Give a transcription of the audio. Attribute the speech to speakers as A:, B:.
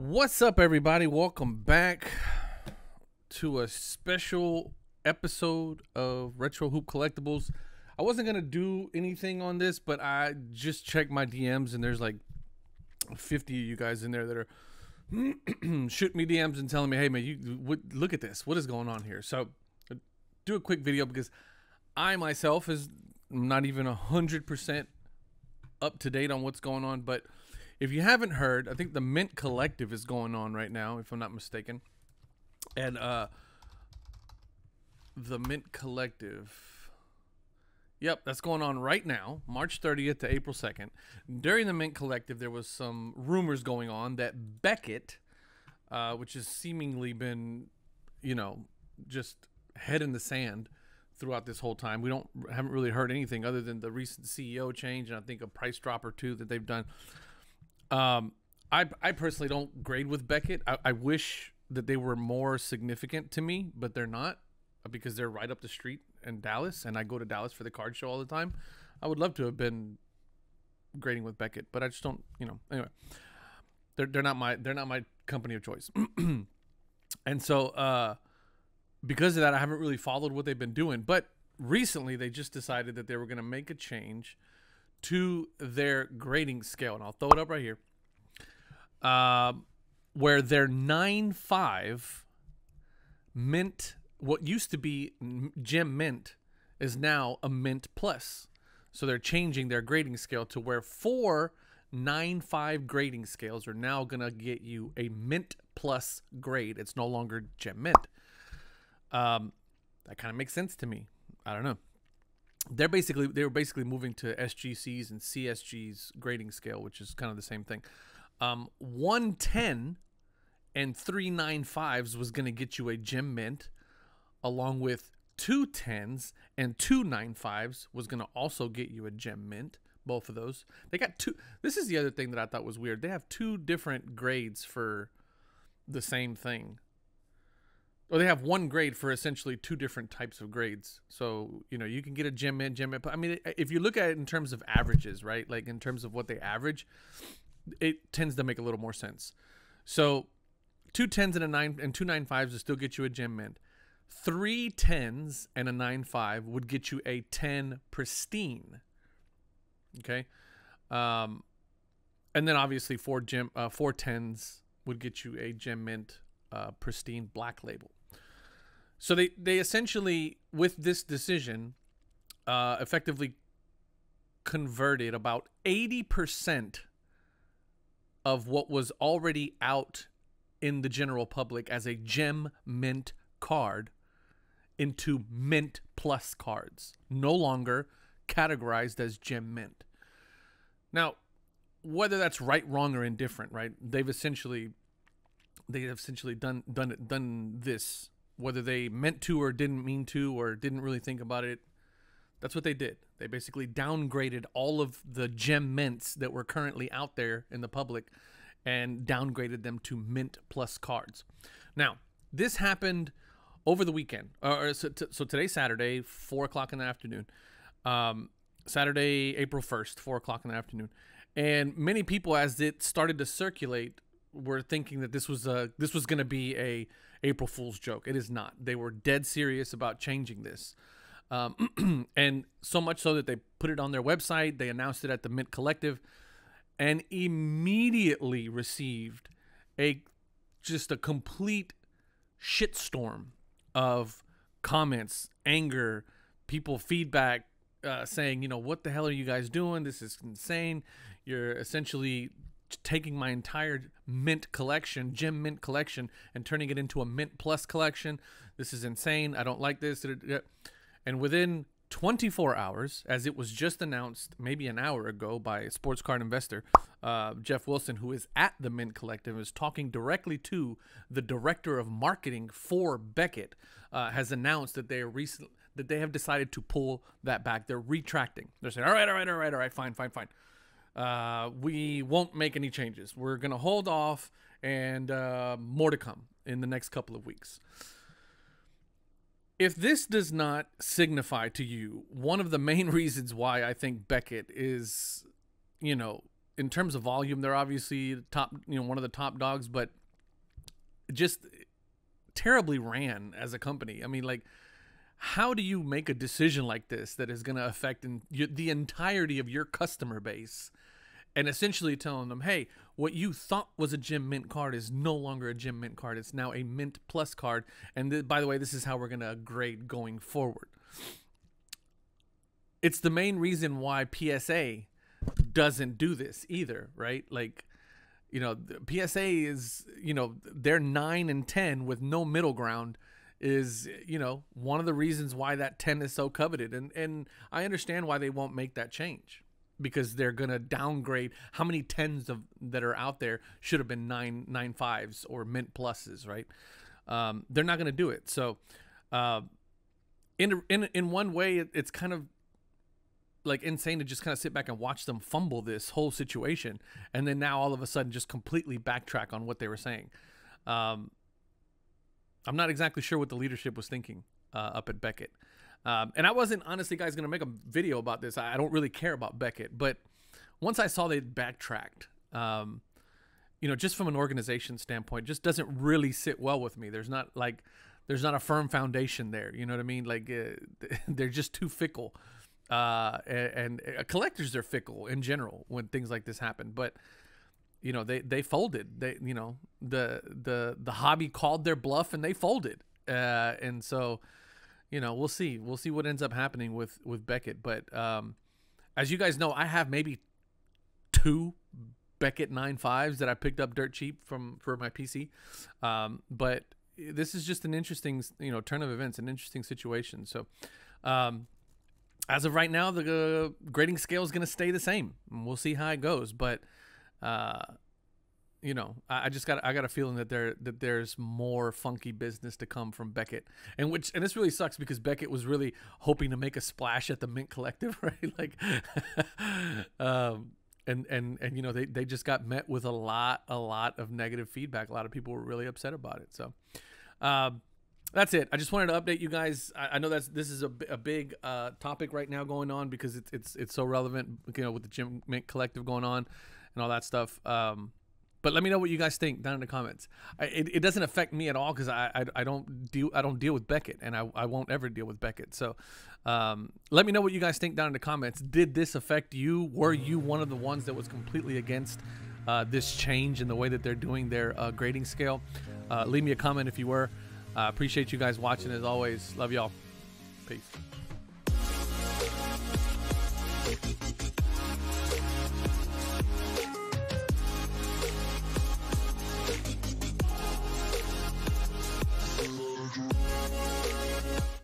A: What's up, everybody? Welcome back to a special episode of Retro Hoop Collectibles. I wasn't going to do anything on this, but I just checked my DMs, and there's like 50 of you guys in there that are shooting me DMs and telling me, hey, man, look at this. What is going on here? So do a quick video because I myself is not even 100% up to date on what's going on, but if you haven't heard, I think the Mint Collective is going on right now, if I'm not mistaken. And the Mint Collective, yep, that's going on right now, March 30th to April 2nd. During the Mint Collective, there was some rumors going on that Beckett, which has seemingly been, just head in the sand throughout this whole time. We haven't really heard anything other than the recent CEO change and I think a price drop or two that they've done. I personally don't grade with Beckett. I wish that they were more significant to me, but they're not because they're right up the street in Dallas, and I go to Dallas for the card show all the time. I would love to have been grading with Beckett, but I just don't. Anyway, they're not my company of choice, and so because of that, I haven't really followed what they've been doing. But recently, they just decided that they were going to make a change to their grading scale, and I'll throw it up right here, where their 9.5 mint, what used to be gem mint, is now a mint plus. So they're changing their grading scale to where 4 9.5 grading scales are now gonna get you a mint plus grade. It's no longer gem mint. That kind of makes sense to me. I don't know. They were basically moving to SGC's and CSG's grading scale, which is kind of the same thing. 110 and 3 9.5s was going to get you a gem mint, along with 2 10s and 2 9.5s was going to also get you a gem mint. Both of those. They got two. This is the other thing that I thought was weird. They have 2 different grades for the same thing. Or they have 1 grade for essentially 2 different types of grades. So, you can get a gem mint. I mean, if you look at it in terms of averages, right? Like in terms of what they average, it tends to make a little more sense. So 2 10s and a 9 and 2 9.5s will still get you a gem mint. 3 10s and a 9.5 would get you a 10 pristine. Okay. And then obviously 4 10s would get you a gem mint pristine black label. So they essentially, with this decision, effectively converted about 80% of what was already out in the general public as a gem mint card into mint plus cards, no longer categorized as gem mint. Now, whether that's right, wrong, or indifferent, right? They've essentially done this, whether they meant to or didn't mean to or didn't really think about it. That's what they did. They basically downgraded all of the gem mints that were currently out there in the public and downgraded them to mint plus cards. Now, this happened over the weekend. So today's Saturday, 4 o'clock in the afternoon. Saturday, April 1st, 4 o'clock in the afternoon. And many people, as it started to circulate, were thinking that this was going to be a April Fool's joke. It is not. They were dead serious about changing this, and so much so that they put it on their website. They announced it at the Mint Collective, and immediately received just a complete shitstorm of comments, anger, people feedback, saying, what the hell are you guys doing? This is insane. You're essentially taking my entire mint collection, gem mint collection, and turning it into a mint plus collection. This is insane. I don't like this. And within 24 hours, as it was just announced maybe an hour ago by a sports card investor, Jeff Wilson, who is at the Mint Collective, is talking directly to the director of marketing for Beckett, has announced that they have decided to pull that back. They're retracting. They're saying, all right, fine. We won't make any changes. We're going to hold off, and more to come in the next couple of weeks. If this does not signify to you one of the main reasons why I think Beckett is, in terms of volume, they're obviously top, one of the top dogs, but just terribly ran as a company. I mean, like, how do you make a decision like this that is going to affect the entirety of your customer base, and essentially telling them, hey, what you thought was a Gem Mint card is no longer a Gem Mint card. It's now a Mint Plus card. And by the way, this is how we're going to grade going forward. It's the main reason why PSA doesn't do this either, right? Like, PSA is, they're 9 and 10 with no middle ground is, one of the reasons why that 10 is so coveted. And I understand why they won't make that change, because they're going to downgrade how many 10s that are out there should have been 9.5s or Mint Pluses, right? They're not going to do it. So in one way, it's kind of like insane to just kind of sit back and watch them fumble this whole situation, and then now all of a sudden just completely backtrack on what they were saying. I'm not exactly sure what the leadership was thinking up at Beckett. And I wasn't, honestly, guys, going to make a video about this. I don't really care about Beckett. But once I saw they backtracked, just from an organization standpoint, just doesn't really sit well with me. There's not a firm foundation there. You know what I mean? Like, they're just too fickle. And collectors are fickle in general when things like this happen. But, they folded. The hobby called their bluff and they folded. And so, we'll see. We'll see what ends up happening with Beckett. But as you guys know, I have maybe 2 Beckett 9.5s that I picked up dirt cheap for my PC. But this is just an interesting, turn of events, an interesting situation. So as of right now, the grading scale is going to stay the same. We'll see how it goes. But I got a feeling that there's more funky business to come from Beckett, and this really sucks because Beckett was really hoping to make a splash at the Mint Collective, right? Like, they just got met with a lot of negative feedback. A lot of people were really upset about it. So, that's it. I just wanted to update you guys. I know this is a big topic right now going on because it's so relevant, with the Gem Mint Collective going on and all that stuff. But let me know what you guys think down in the comments. It doesn't affect me at all because I don't deal with Beckett, and I won't ever deal with Beckett. So let me know what you guys think down in the comments. Did this affect you? Were you one of the ones that was completely against this change in the way that they're doing their grading scale? Leave me a comment if you were. Appreciate you guys watching as always. Love y'all. Peace.